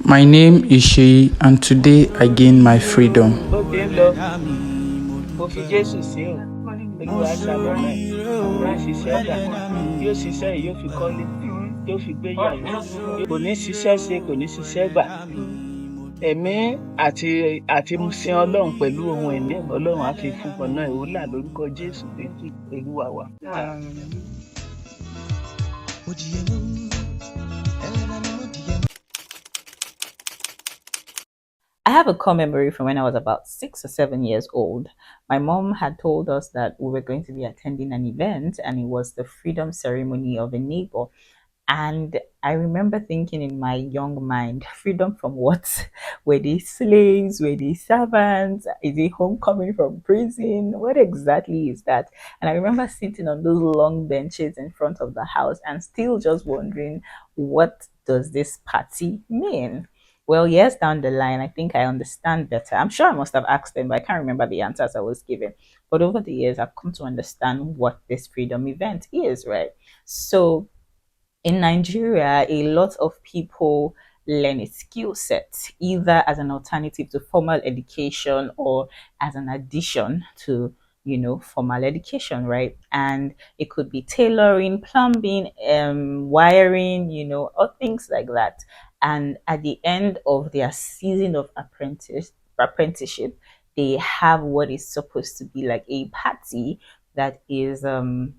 My name is Sheyi, and today I gain my freedom. Bó ti ń lọ, mo fi Jésù sí o. Olúwa ṣamọ̀nà ẹ̀. Má ṣiṣẹ́ gbà. Yóò ṣiṣẹ́ yìí, yóò fi kọ́lé, yóò fi gbéyàwó. Kò ní ṣiṣẹ́ ṣe, kò ní ṣiṣẹ́ gbà. Ẹ̀mí àti sin Ọlọ́run pẹ̀lú ohun ẹ̀mí Ọlọ́run á fi fún ọ̀nà ẹ̀ ó là lórúkọ Jésù Kristi Olúwa wa. I have a core memory from when I was about 6 or 7 years old. My mom had told us that we were going to be attending an event, and it was the freedom ceremony of a neighbor. And I remember thinking in my young mind, freedom from what? Were they slaves? Were they servants? Is it homecoming from prison? What exactly is that? And I remember sitting on those long benches in front of the house and still just wondering, what does this party mean? Well, years down the line, I think I understand better. I'm sure I must have asked them, but I can't remember the answers I was given. But over the years, I've come to understand what this freedom event is, right? So in Nigeria, a lot of people learn a skill set either as an alternative to formal education or as an addition to formal education, right? And it could be tailoring, plumbing, wiring, or things like that. And at the end of their season of apprenticeship, they have what is supposed to be like a party that is a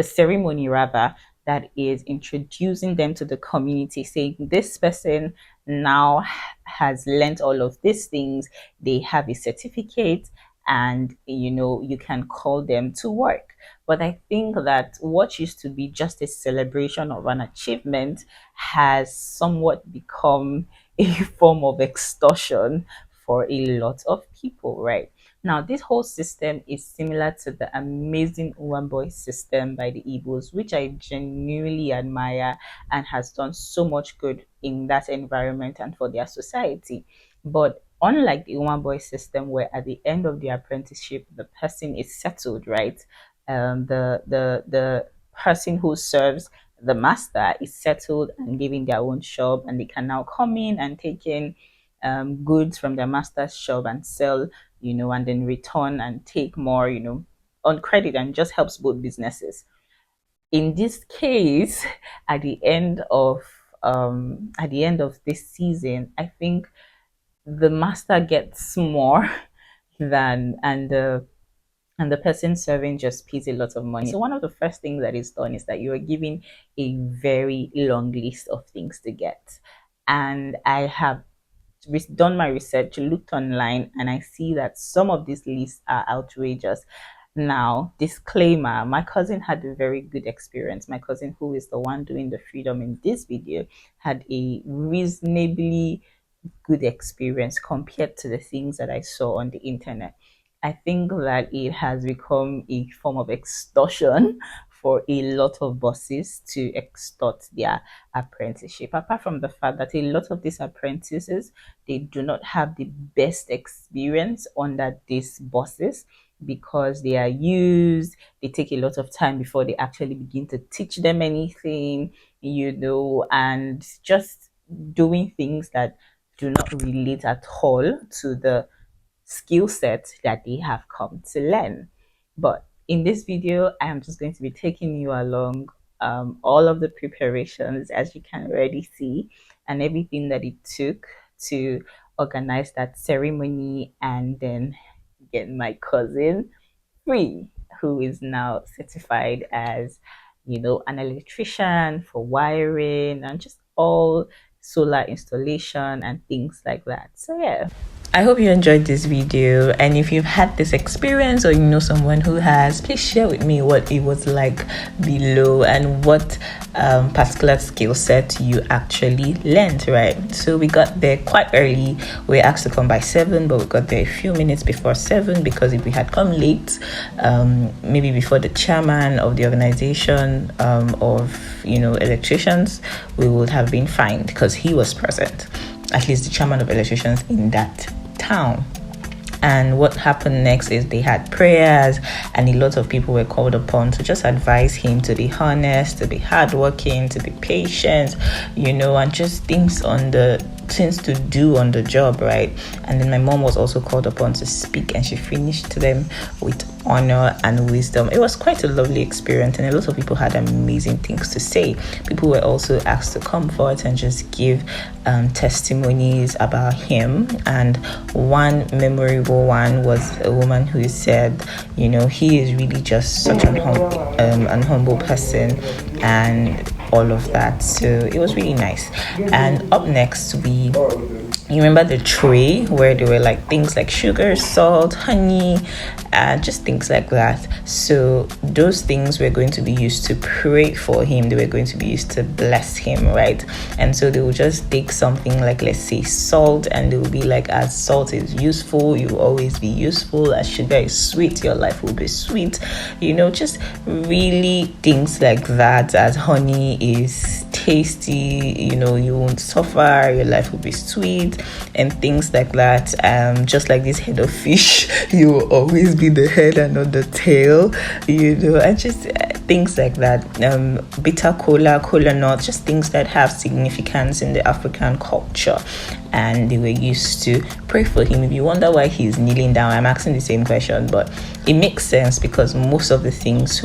ceremony rather, that is introducing them to the community, saying this person now has learned all of these things, they have a certificate, and you can call them to work. But I think that what used to be just a celebration of an achievement has somewhat become a form of extortion for a lot of people, right? Now, this whole system is similar to the amazing Boy system by the Igbos, which I genuinely admire and has done so much good in that environment and for their society. But unlike the Boy system, where at the end of the apprenticeship, the person is settled, right? The person who serves the master is settled and given their own shop, and they can now come in and take in goods from their master's shop and sell, and then return and take more, on credit, and just helps both businesses. In this case, at the end of this season, I think the master gets more than and the person serving just pays a lot of money. So one of the first things that is done is that you are given a very long list of things to get. And I have done my research, looked online, and I see that some of these lists are outrageous. Now, disclaimer, my cousin had a very good experience. My cousin, who is the one doing the freedom in this video, had a reasonably good experience compared to the things that I saw on the internet. I think that it has become a form of extortion for a lot of bosses to extort their apprenticeship. Apart from the fact that a lot of these apprentices, they do not have the best experience under these bosses, because they are used, they take a lot of time before they actually begin to teach them anything, and just doing things that do not relate at all to the skill set that they have come to learn. But in this video, I am just going to be taking you along all of the preparations, as you can already see, and everything that it took to organize that ceremony and then get my cousin free, who is now certified as an electrician for wiring and just all solar installation and things like that. So yeah, I hope you enjoyed this video, and if you've had this experience or you know someone who has, please share with me what it was like below and what particular skill set you actually learned, right? So we got there quite early. We were asked to come by 7, but we got there a few minutes before 7, because if we had come late, maybe before the chairman of the organization of electricians, we would have been fined because he was present, at least the chairman of electricians in that town. And what happened next is they had prayers, and a lot of people were called upon to just advise him to be honest, to be hardworking, to be patient, and just things to do on the job, right? And then my mom was also called upon to speak, and she finished them with honor and wisdom. It was quite a lovely experience, and a lot of people had amazing things to say. People were also asked to come forward and just give testimonies about him. And one memorable one was a woman who said, he is really just such an humble person, and all of that. So it was really nice. And up next, you remember the tray where there were like things like sugar, salt, honey, just things like that. So those things were going to be used to pray for him. They were going to be used to bless him, right? And so they will just take something like, let's say, salt, and they will be like, as salt is useful, you will always be useful. As sugar is sweet, your life will be sweet. Just really things like that. As honey is tasty, you won't suffer, your life will be sweet, and things like that. Just like this head of fish, you will always be the head and not the tail, and just things like that. Bitter cola nut, just things that have significance in the African culture, and they were used to pray for him. If you wonder why he's kneeling down, I'm asking the same question, but it makes sense because most of the things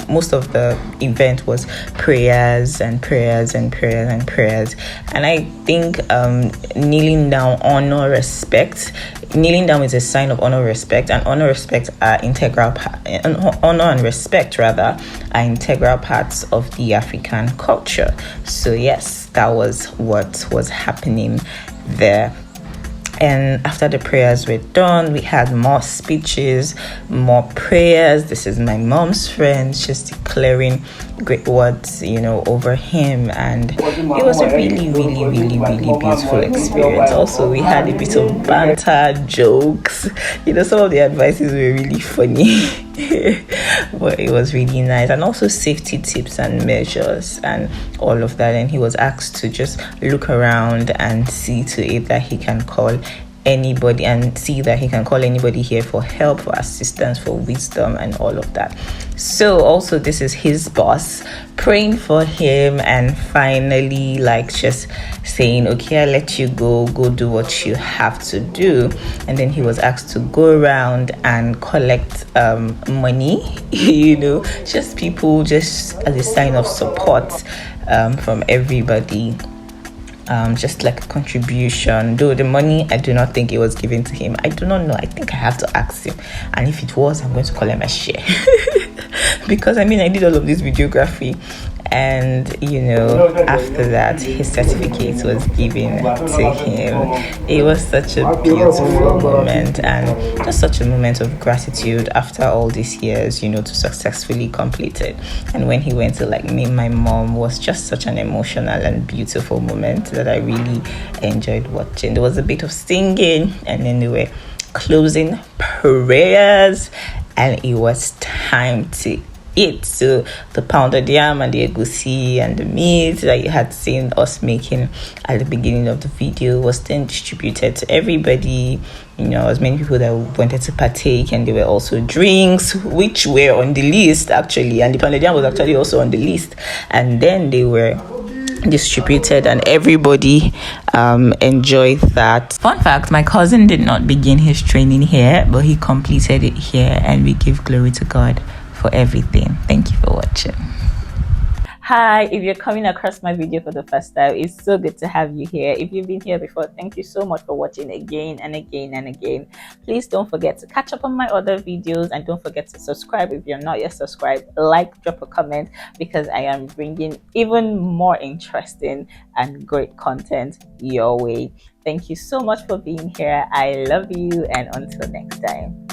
most of the event was prayers and prayers and prayers and prayers. And I think kneeling down kneeling down is a sign of honor, respect, and honor and respect are integral parts of the African culture. So yes, that was what was happening there. And after the prayers were done, we had more speeches, more prayers. This is my mom's friend. She's declaring great words, over him. And it was a really, really, really, really beautiful experience. Also, we had a bit of banter, jokes. Some of the advices were really funny. But it was really nice. And also safety tips and measures and all of that. And he was asked to just look around and see to it that he can call anybody here for help, for assistance, for wisdom, and all of that. So also this is his boss praying for him, and finally just saying, okay, I'll let you go do what you have to do. And then he was asked to go around and collect money, just people, just as a sign of support from everybody. Just like a contribution. Though the money, I do not think it was given to him. I do not know. I think I have to ask him. And if it was, I'm going to call him a share. Because I did all of this videography. And after that, his certificate was given to him. It was such a beautiful moment, and just such a moment of gratitude after all these years, to successfully complete it. And when he went to meet my mom, was just such an emotional and beautiful moment that I really enjoyed watching. There was a bit of singing, and then they were closing prayers, and it was time to eat. So the pounded yam and the egusi and the meat that you had seen us making at the beginning of the video was then distributed to everybody. As many people that wanted to partake, and there were also drinks which were on the list actually, and the pounded yam was actually also on the list, and then they were distributed and everybody enjoyed that. Fun fact, my cousin did not begin his training here, but he completed it here, and we give glory to God for everything. Thank you for watching. Hi, if you're coming across my video for the first time, it's so good to have you here. If you've been here before, thank you so much for watching again and again and again. Please don't forget to catch up on my other videos, and don't forget to subscribe if you're not yet subscribed. Drop a comment, because I am bringing even more interesting and great content your way. Thank you so much for being here. I love you, and until next time.